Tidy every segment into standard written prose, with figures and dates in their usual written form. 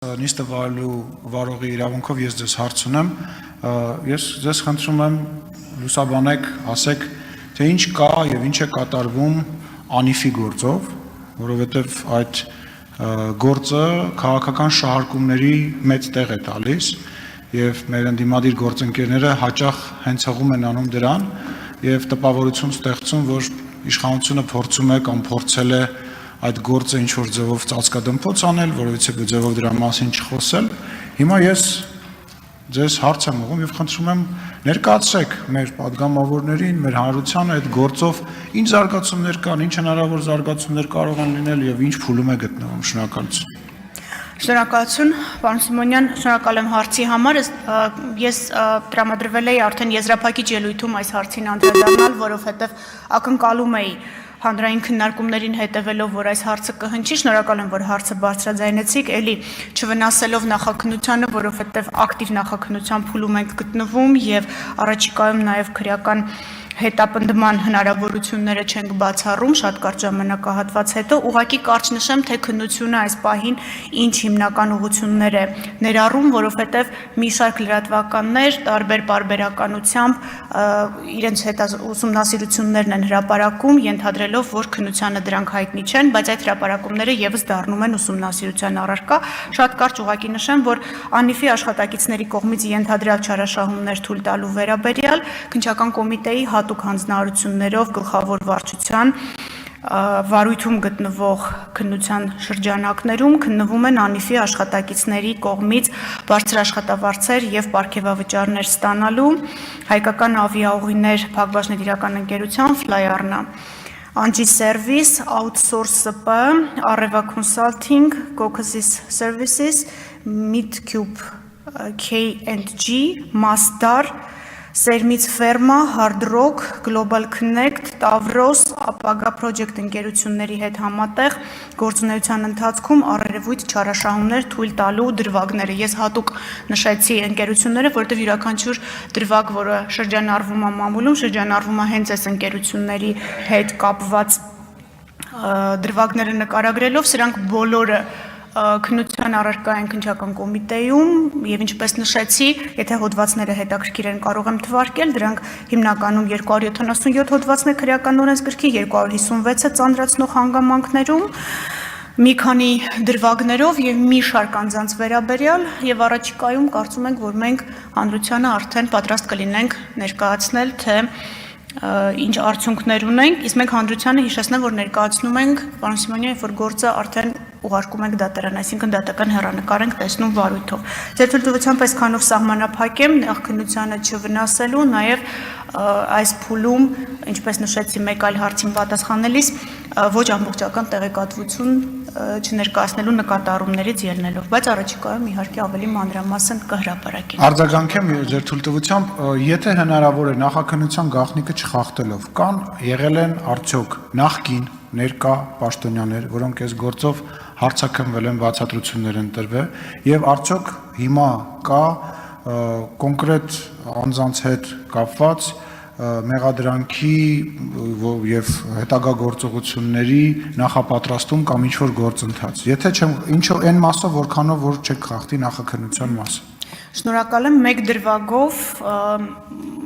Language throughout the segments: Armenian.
Նիստը վարողի իրավունքով ես ձեզ հարց ունեմ, ես ձեզ խնդրում եմ լուսաբանեք, ասեք, թե ինչ կա եւ ինչ է կատարվում անիֆի գործով, որովհետեւ այդ գործը քաղաքական շահարկումների մեծ տեղ է տալիս եւ մեր ընդդիմադիր գործընկերները հաճախ հենց հղում են անում դրան եւ տպավորություն ստեղծում, որ իշխանությունը փորձում է կամ փորձել է այդ գործը ինչ որ ձևով ծածկադմփոց անել, որովհետեւ ձևով դրա մասին չխոսել։ Հիմա ես ձեզ հարց եմ ուղղում եւ խնդրում եմ ներկայացրեք մեր падգամավորներին, մեր հանրությանը այդ գործով ինչ զարգացումներ կան, ինչ հնարավոր զարգացումներ կարող են լինել եւ ինչ փուլում է գտնվում։ Շնորհակալություն։ Շնորհակալություն, պարոն Սիմոնյան, շնորհակալ եմ հարցի համար։ Ես տրամադրվել էի արդեն եզրափակիչ ելույթում այս հարցին անդրադառնալ, որովհետեւ ակնկալում էի հանրային քննարկումներին հետևելով, որ այս հարցը կհնչի, շնորհակալ եմ, որ հարցը բարձրաձայնեցիք, էլի չվնասելով նախաքննությանը, որովհետև ակտիվ նախաքննության փուլում ենք գտնվում եւ առաջիկայում նաեւ քրեական հետապնդման հնարավորությունները չենք բացառում շատ կարճ ժամանակահատված հետո ուղղակի կարճ նշեմ թե քննությունը այս պահին ինչ հիմնական ուղղություններ է ներառում, որովհետև մի շարք լրատվականներ տարբեր պարբերականությամբ իրենց ուսումնասիրություններն են հրապարակում, ենթադրելով, որ քննությանը դրանք հայտնի չեն, բայց այդ հրապարակումները եւս դառնում են ուսումնասիրության առարկա։ Շատ կարճ ուղղակի նշեմ, որ անիֆի աշխատակիցների կողմից ենթադրյալ չարաշահումներ թույլ տալու վերաբերյալ քննչական կոմիտեի հատուկ հանձնարարություններով գլխավոր վարչության վարույթում գտնվող քննության շրջանակներում քննվում են անիֆի աշխատակիցների կողմից բարձր աշխատավարձեր եւ պարգևավճարներ ստանալու հայկական ավիաուղիներ Փակbaşıնետիրական ընկերության Flyarna Anji Service, Outsource SP, Areva Consulting, Caucasus Services, Midcube K&G, Masdar, Sermits Ferma, Hard Rock, Global Connect, Tavros, Apaga Project ընկերությունների հետ համատեղ գործունեության ընթացքում առերևույթ չարաշահումներ թույլ տալու դրվագները։ Ես հատուկ նշեցի ընկերությունները, որտեղ յուրաքանչյուր դրվագ, որը շրջանառվում է մամուլում, շրջանառվում է հենց այս ընկերությունների հետ կապված դրվագները նկարագրելով, սրանք բոլորը քննության առարկա են քննչական կոմիտեում եւ ինչպես նշեցի, եթե հոդվածները հետաքրքիր են կարող եմ թվարկել, դրանք հիմնականում 277 հոդվածն է քրեական օրենսգրքի, 256-ը ծանրացնող հանգամանքներում, մի քանի դրվագներով եւ մի շարք անձանց վերաբերյալ եւ առաջիկայում կարծում ենք, որ մենք հանրությանը արդեն պատրաստ կլինենք ներկայացնել, թե ինչ արդյունքներ ունենք, իսկ մենք հանրությանը հիշեցնեմ, որ ներկայացնում ենք, պարոն Սիմոնյան, որ գործը արդեն ուղարկում ենք դատարան, այսինքն դատական հեռանկար ենք տեսնում վարույթով։ Ձեր թույլտվությամբ այսքանով սահմանափակեմ նախքննությանը չվնասելու, նաև այս փուլում, ինչպես նշեցի մեկ այլ հարցին պատասխանելիս, ոչ ամբողջական տեղեկատվություն չներկայացնելու նկատառումներից ելնելով, բայց առաջիկայում իհարկե ավելի մանրամասն կհրապարակենք։ Արձագանքեմ ձեր թույլտվությամբ, եթե հնարավոր է նախաքննության գաղտնիքը չխախտելով, կան եղել են արդյոք նախկին ներկա պաշտոնյաներ, որոնք այս գործով հարցաքննվել են, բացատրություններ են տրվել եւ արդյոք հիմա կա կոնկրետ անձանց հետ կապված մեղադրանքի եւ հետագա գործողությունների նախապատրաստում կամ ինչ որ գործընթաց։ Եթե չեմ ինչով այն մասով որքանով որ չեք խախտի նախաքննության մասը։ Շնորհակալ եմ մեկ դրվագով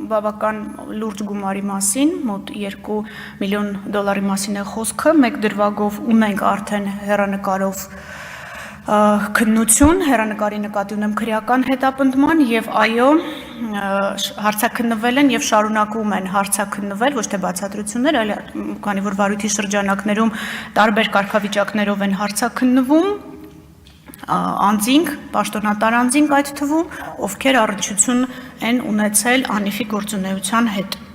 բավական լուրջ գումարի մասին, մոտ $2 միլիոն մասին է խոսքը, մեկ դրվագով ունենք արդեն հեռանկարով քննություն, հեռանկարի նկատի ունեմ քրեական հետապնդման եւ այո, հարցաքննվել են եւ շարունակում են հարցաքննվել, ոչ թե բացատրություններ, այլ քանի որ վարույթի շրջանակներում տարբեր կարգավիճակներով են հարցաքննվում անձինք, պաշտոնատար անձինք այդ թվում, ովքեր առնչություն են ունեցել անիֆի գործունեության հետ։